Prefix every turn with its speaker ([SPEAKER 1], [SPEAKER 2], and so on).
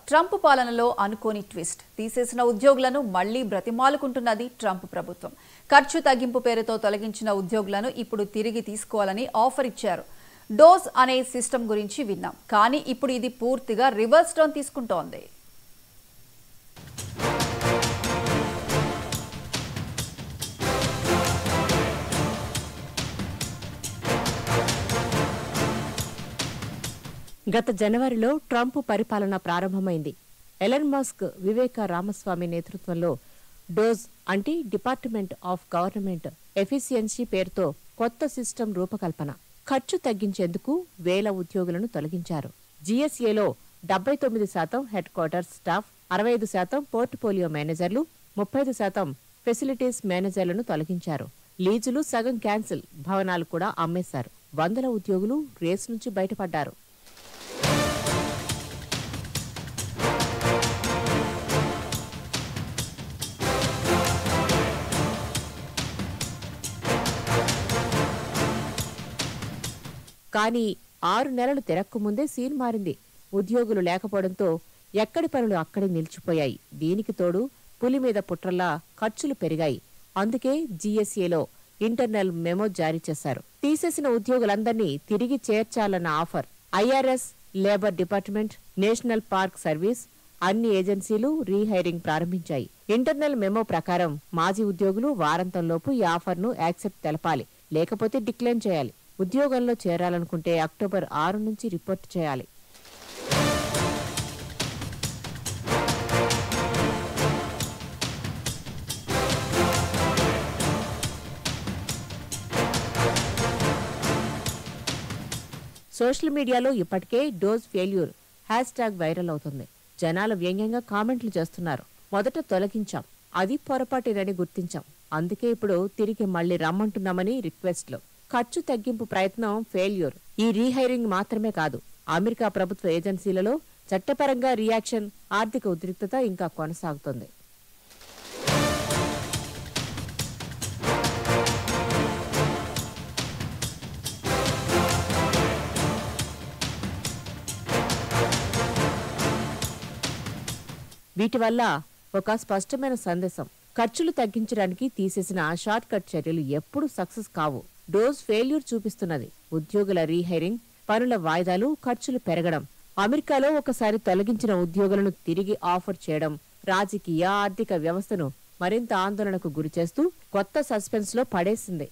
[SPEAKER 1] Trump పాలనలో అనుకోని twist. తీసేసిన ఉద్యోగులను మళ్లీ బ్రతిమాలుకుంటున్నది ట్రంప్ ప్రభుత్వం. ఖర్చు తగ్గింపు పేరుతో తొలగించిన ఉద్యోగులను ఇప్పుడు తిరిగి తీసుకోవాలని ఆఫర్ ఇచ్చారు. డోస్ అనే సిస్టమ్ గురించి విన్నాం, కానీ ఇప్పుడు ఇది పూర్తిగా రివర్స్ టర్న్ తీసుకుంటోంది.
[SPEAKER 2] గత జనవరిలో ట్రంప్ పరిపాలన ప్రారంభమైంది. ఎలన్ మస్క్, వివేక రామస్వామి నేతృత్వంలో డోజ్ అంటే డిపార్ట్మెంట్ ఆఫ్ గవర్నమెంట్ ఎఫిషియన్సీ పేరుతో కొత్త సిస్టమ్ రూపకల్పన. ఖర్చు తగ్గించేందుకు వేల ఉద్యోగులను తొలగించారు. జీఎస్ఏలో 79% హెడ్ క్వార్టర్స్ స్టాఫ్, 65% పోర్ట్ఫోలియో మేనేజర్లు, 35% ఫెసిలిటీస్ మేనేజర్లను తొలగించారు. లీజులు సగం క్యాన్సిల్, భవనాలు కూడా అమ్మేశారు. వందల ఉద్యోగులు రేస్ నుంచి బయటపడ్డారు. కానీ 6 నెలలు తిరక్కముందే సీన్ మారింది. ఉద్యోగులు లేకపోవడంతో ఎక్కడి పనులు అక్కడే నిలిచిపోయాయి. దీనికి తోడు పులి మీద పుట్రల్లా ఖర్చులు పెరిగాయి. అందుకే జీఎస్ఏలో ఇంటర్నల్ మెమో జారీ చేశారు. తీసేసిన ఉద్యోగులందరినీ తిరిగి చేర్చాలన్న offer. IRS, labour department, national park service అన్ని ఏజెన్సీలు రీహైరింగ్ ప్రారంభించాయి. ఇంటర్నల్ మెమో ప్రకారం మాజీ ఉద్యోగులు వారాంతంలోపు ఈ ఆఫర్ను యాక్సెప్ట్ తెలపాలి, లేకపోతే డిక్లైన్ చేయాలి. ఉద్యోగంలో చేరాలనుకుంటే అక్టోబర్ 6 నుంచి రిపోర్ట్ చేయాలి. సోషల్ మీడియాలో ఇప్పటికే డోజ్ ఫెయిల్యూర్ హ్యాష్ట్యాగ్ వైరల్ అవుతుంది. జనాలు వ్యంగ్యంగా కామెంట్లు చేస్తున్నారు. మొదట తొలగించాం, అది పొరపాటేనని గుర్తించాం, అందుకే ఇప్పుడు తిరిగి మళ్లీ రమ్మంటున్నామని రిక్వెస్ట్లు. ఖర్చు తగ్గింపు ప్రయత్నం ఫెయిల్యూర్. ఈ రీహైరింగ్ మాత్రమే కాదు, అమెరికా ప్రభుత్వ ఏజెన్సీలలో చట్టపరంగా రియాక్షన్, ఆర్థిక ఉద్రిక్తత ఇంకా కొనసాగుతోంది. వీటి వల్ల ఒక స్పష్టమైన సందేశం: ఖర్చులు తగ్గించడానికి తీసేసిన షార్ట్ కట్ చర్యలు ఎప్పుడూ సక్సెస్ కావు. డోజ్ ఫెయిల్యూర్ చూపిస్తున్నది. ఉద్యోగుల రీహైరింగ్, పనుల వాయిదాలు, ఖర్చులు పెరగడం. అమెరికాలో ఒకసారి తొలగించిన ఉద్యోగులను తిరిగి ఆఫర్ చేయడం రాజకీయ, ఆర్థిక వ్యవస్థను మరింత ఆందోళనకు గురిచేస్తూ కొత్త సస్పెన్స్ లో పడేసింది.